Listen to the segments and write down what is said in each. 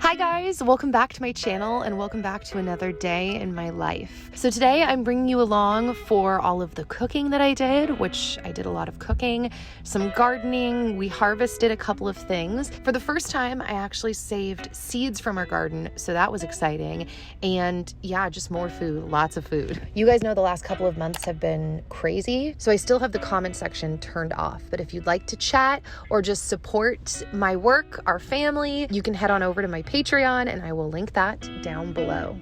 Hi guys, welcome back to my channel and welcome back to another day in my life. So today I'm bringing you along for all of the cooking that I did, which I did a lot of cooking, some gardening, we harvested a couple of things. For the first time, I actually saved seeds from our garden, so that was exciting. And yeah, just more food, lots of food. You guys know the last couple of months have been crazy, so I still have the comment section turned off. But if you'd like to chat or just support my work, our family, you can head on over to my Patreon, and I will link that down below.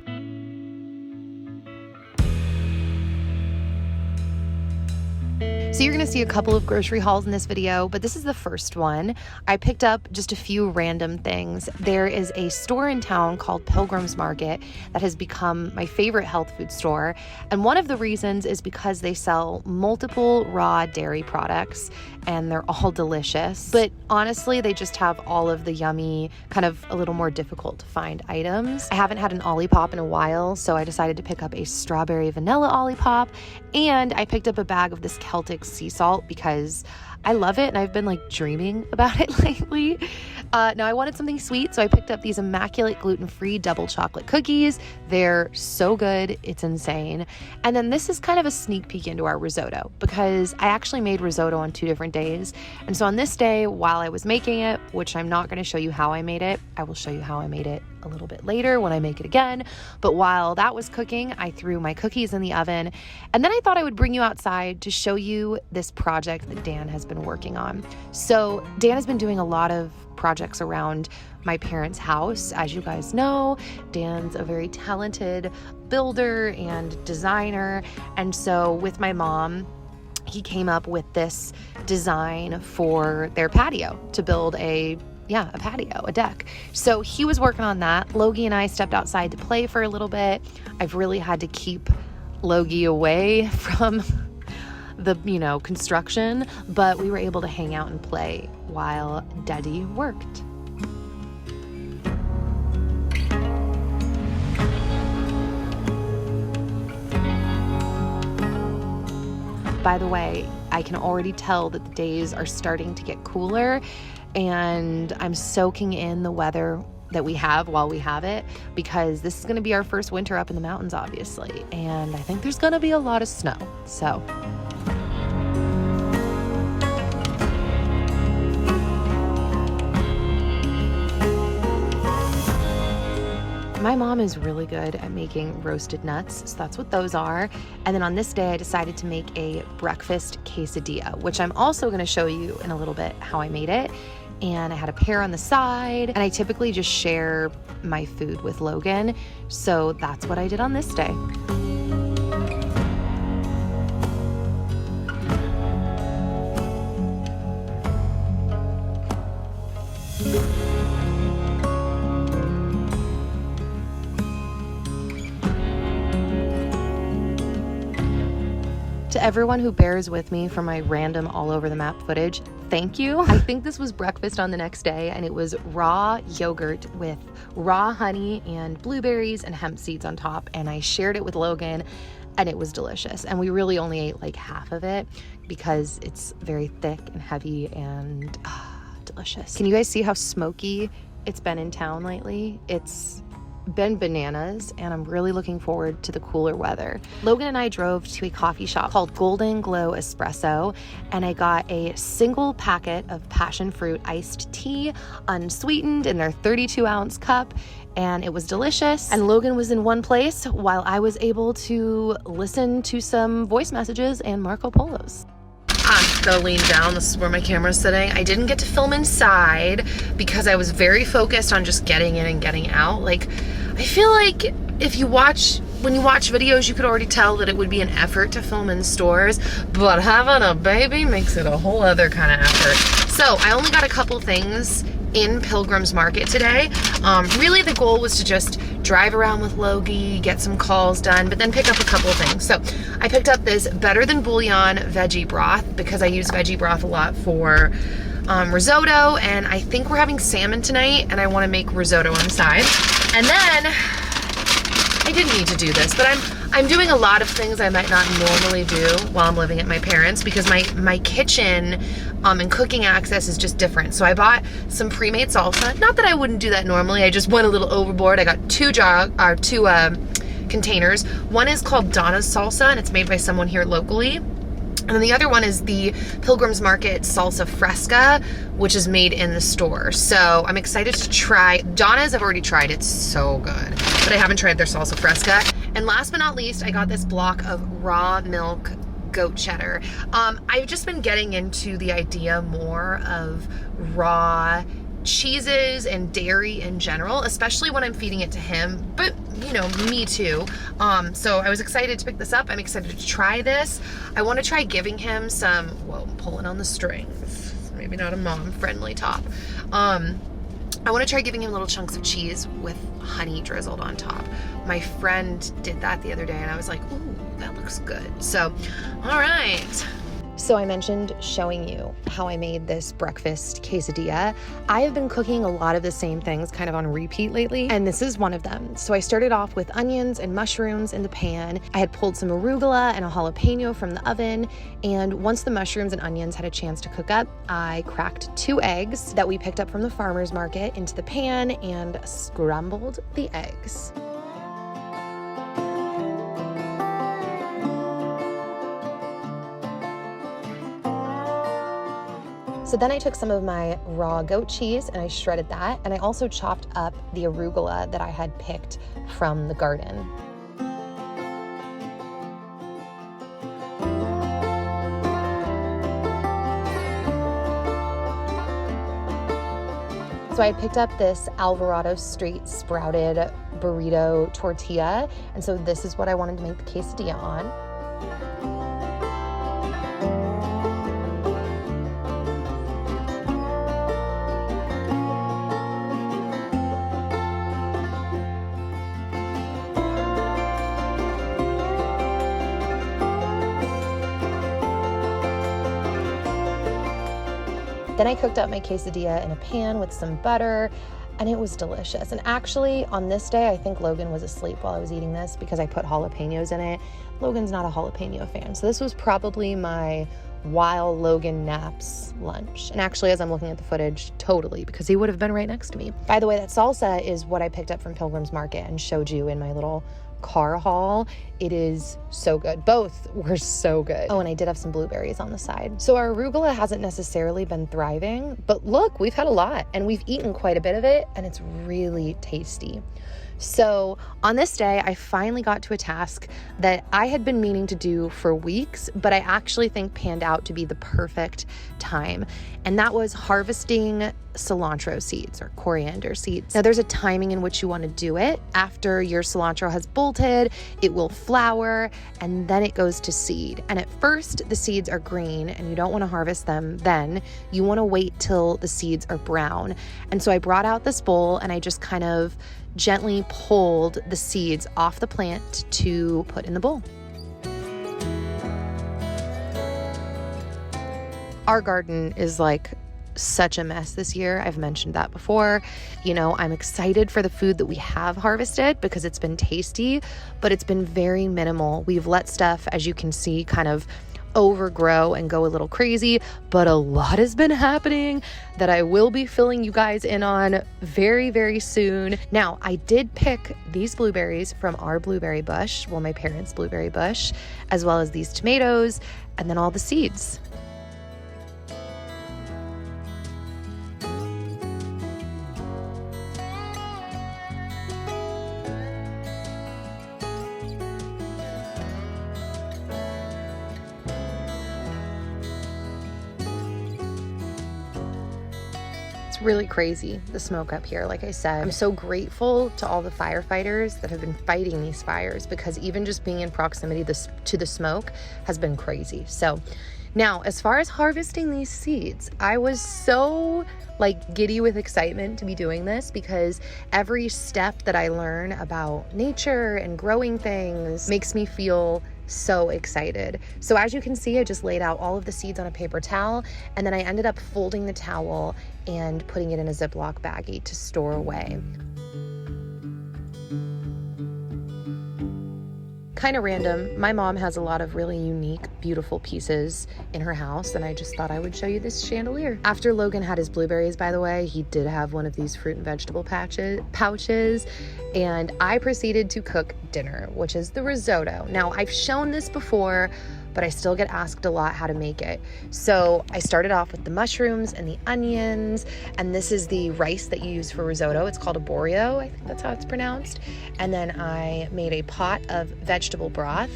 So you're gonna see a couple of grocery hauls in this video, but this is the first one. I picked up just a few random things. There is a store in town called Pilgrim's Market that has become my favorite health food store. And one of the reasons is because they sell multiple raw dairy products and they're all delicious. But honestly, they just have all of the yummy, kind of a little more difficult to find items. I haven't had an Olipop in a while, so I decided to pick up a strawberry vanilla Olipop, and I picked up a bag of this Celtic sea salt because I love it and I've been like dreaming about it lately. Now I wanted something sweet, so I picked up these immaculate gluten-free double chocolate cookies. They're so good, it's insane. And then this is kind of a sneak peek into our risotto because I actually made risotto on 2 different days. And so on this day, while I was making it, which I'm not going to show you how I made it, I will show you how I made it a little bit later when I make it again. But while that was cooking, I threw my cookies in the oven. And then I thought I would bring you outside to show you this project that Dan has been working on. So Dan has been doing a lot of projects around my parents' house. As you guys know, Dan's a very talented builder and designer. And so with my mom, he came up with this design for their patio to build a patio, a deck. So he was working on that. Logie and I stepped outside to play for a little bit. I've really had to keep Logie away from the, construction, but we were able to hang out and play while Daddy worked. By the way, I can already tell that the days are starting to get cooler, and I'm soaking in the weather that we have while we have it, because this is going to be our first winter up in the mountains, obviously, and I think there's going to be a lot of snow. So my mom is really good at making roasted nuts, so that's what those are. And then on this day, I decided to make a breakfast quesadilla, which I'm also going to show you in a little bit how I made it. And I had a pear on the side, and I typically just share my food with Logan, so that's what I did on this day. To everyone who bears with me for my random all over the map footage, thank you. I think this was breakfast on the next day, and it was raw yogurt with raw honey and blueberries and hemp seeds on top, and I shared it with Logan, and it was delicious. And we really only ate like half of it because it's very thick and heavy and delicious. Can you guys see how smoky it's been in town lately? It's been bananas, and I'm really looking forward to the cooler weather. Logan and I drove to a coffee shop called Golden Glow Espresso, and I got a single packet of passion fruit iced tea, unsweetened, in their 32-ounce cup, and it was delicious. And Logan was in one place while I was able to listen to some voice messages and Marco Polos. Gotta lean down, this is where my camera's sitting. I didn't get to film inside because I was very focused on just getting in and getting out. Like, I feel like when you watch videos, you could already tell that it would be an effort to film in stores, but having a baby makes it a whole other kind of effort. So I only got a couple things in Pilgrim's Market today. Really the goal was to just drive around with Logie, get some calls done, but then pick up a couple of things. So I picked up this Better Than Bouillon veggie broth because I use veggie broth a lot for risotto, and I think we're having salmon tonight, and I want to make risotto on the side. And then I didn't need to do this, but I'm doing a lot of things I might not normally do while I'm living at my parents because my kitchen and cooking access is just different. So I bought some pre-made salsa. Not that I wouldn't do that normally. I just went a little overboard. I got two containers. One is called Donna's Salsa, and it's made by someone here locally. And then the other one is the Pilgrim's Market Salsa Fresca, which is made in the store. So I'm excited to try. Donna's I've already tried. It's so good. But I haven't tried their Salsa Fresca. And last but not least, I got this block of raw milk goat cheddar. I've just been getting into the idea more of raw cheeses and dairy in general, especially when I'm feeding it to him, but you know, me too. So I was excited to pick this up. I'm excited to try this. I want to try giving him some, whoa, I'm pulling on the strings. Maybe not a mom-friendly top. I want to try giving him little chunks of cheese with honey drizzled on top. My friend did that the other day and I was like, ooh, that looks good. So, all right. So I mentioned showing you how I made this breakfast quesadilla. I have been cooking a lot of the same things kind of on repeat lately, and this is one of them. So I started off with onions and mushrooms in the pan. I had pulled some arugula and a jalapeno from the oven, and once the mushrooms and onions had a chance to cook up, I cracked 2 eggs that we picked up from the farmer's market into the pan and scrambled the eggs. So then I took some of my raw goat cheese and I shredded that, and I also chopped up the arugula that I had picked from the garden. So I picked up this Alvarado Street sprouted burrito tortilla, and so this is what I wanted to make the quesadilla on. Then I cooked up my quesadilla in a pan with some butter, and it was delicious. And actually, on this day, I think Logan was asleep while I was eating this because I put jalapenos in it. Logan's not a jalapeno fan, so this was probably my while Logan naps lunch. And actually, as I'm looking at the footage, totally, because he would have been right next to me. By the way, that salsa is what I picked up from Pilgrim's Market and showed you in my little car haul. It is so good. Both were so good. Oh, and I did have some blueberries on the side. So our arugula hasn't necessarily been thriving, but look, we've had a lot and we've eaten quite a bit of it, and it's really tasty. So on this day, I finally got to a task that I had been meaning to do for weeks, but I actually think panned out to be the perfect time. And that was harvesting cilantro seeds or coriander seeds. Now there's a timing in which you want to do it. After your cilantro has bolted, it will flower and then it goes to seed. And at first the seeds are green and you don't want to harvest them then. You want to wait till the seeds are brown. And so I brought out this bowl and I just kind of gently pulled the seeds off the plant to put in the bowl. Our garden is like such a mess this year. I've mentioned that before. You know, I'm excited for the food that we have harvested because it's been tasty, but it's been very minimal. We've let stuff, as you can see, kind of overgrow and go a little crazy, but a lot has been happening that I will be filling you guys in on very, very soon. Now, I did pick these blueberries from our blueberry bush, well, my parents' blueberry bush, as well as these tomatoes, and then all the seeds. Really crazy, the smoke up here. Like I said, I'm so grateful to all the firefighters that have been fighting these fires, because even just being in proximity to the smoke has been crazy. So now, as far as harvesting these seeds, I was so giddy with excitement to be doing this, because every step that I learn about nature and growing things makes me feel so excited. So as you can see, I just laid out all of the seeds on a paper towel, and then I ended up folding the towel and putting it in a Ziploc baggie to store away. kind of random. My mom has a lot of really unique, beautiful pieces in her house, and I just thought I would show you this chandelier. After Logan had his blueberries, by the way, he did have one of these fruit and vegetable pouches, and I proceeded to cook dinner, which is the risotto. Now, I've shown this before, but I still get asked a lot how to make it. So I started off with the mushrooms and the onions, and this is the rice that you use for risotto. It's called a borio, I think that's how it's pronounced. And then I made a pot of vegetable broth.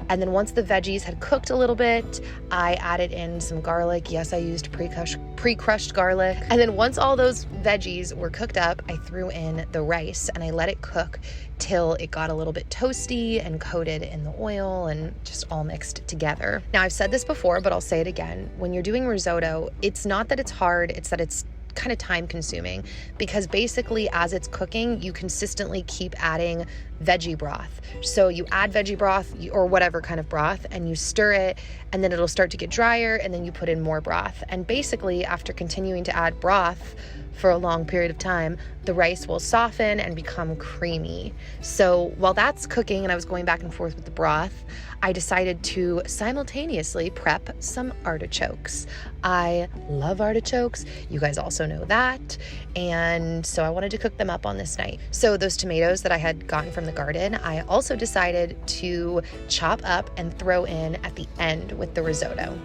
And then once the veggies had cooked a little bit, I added in some garlic. Yes, I used pre-crushed garlic. And then once all those veggies were cooked up, I threw in the rice and I let it cook till it got a little bit toasty and coated in the oil and just all mixed together. Now, I've said this before, but I'll say it again. When you're doing risotto, it's not that it's hard, it's that it's kind of time consuming, because basically as it's cooking, you consistently keep adding veggie broth. So you add veggie broth or whatever kind of broth and you stir it, and then it'll start to get drier, and then you put in more broth. And basically after continuing to add broth for a long period of time, the rice will soften and become creamy. So while that's cooking and I was going back and forth with the broth, I decided to simultaneously prep some artichokes. I love artichokes. You guys also know that. And so I wanted to cook them up on this night. So those tomatoes that I had gotten from the garden, I also decided to chop up and throw in at the end with the risotto.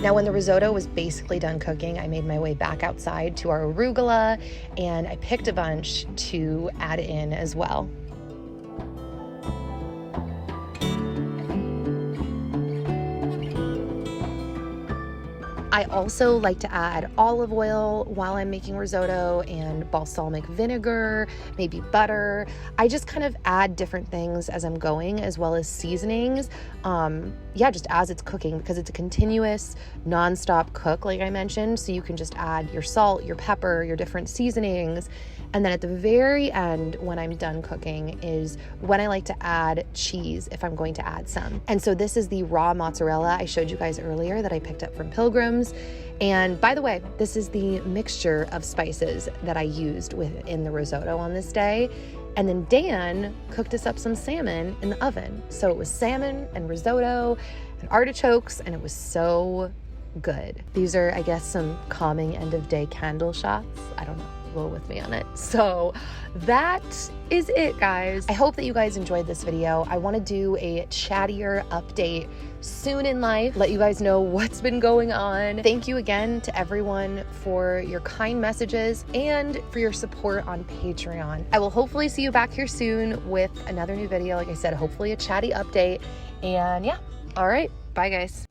Now, when the risotto was basically done cooking, I made my way back outside to our arugula, and I picked a bunch to add in as well. I also like to add olive oil while I'm making risotto, and balsamic vinegar, maybe butter. I just kind of add different things as I'm going, as well as seasonings. Just as it's cooking, because it's a continuous, non-stop cook, like I mentioned. So you can just add your salt, your pepper, your different seasonings. And then at the very end, when I'm done cooking, is when I like to add cheese if I'm going to add some. And so this is the raw mozzarella I showed you guys earlier that I picked up from Pilgrim's. And by the way, this is the mixture of spices that I used within the risotto on this day. And then Dan cooked us up some salmon in the oven. So it was salmon and risotto and artichokes, and it was so good. These are, I guess, some calming end of day candle shots. I don't know. With me on it. So that is it, guys. I hope that you guys enjoyed this video. I want to do a chattier update soon in life, let you guys know what's been going on. Thank you again to everyone for your kind messages and for your support on Patreon. I will hopefully see you back here soon with another new video. Like I said, hopefully a chatty update. And yeah, all right, bye guys.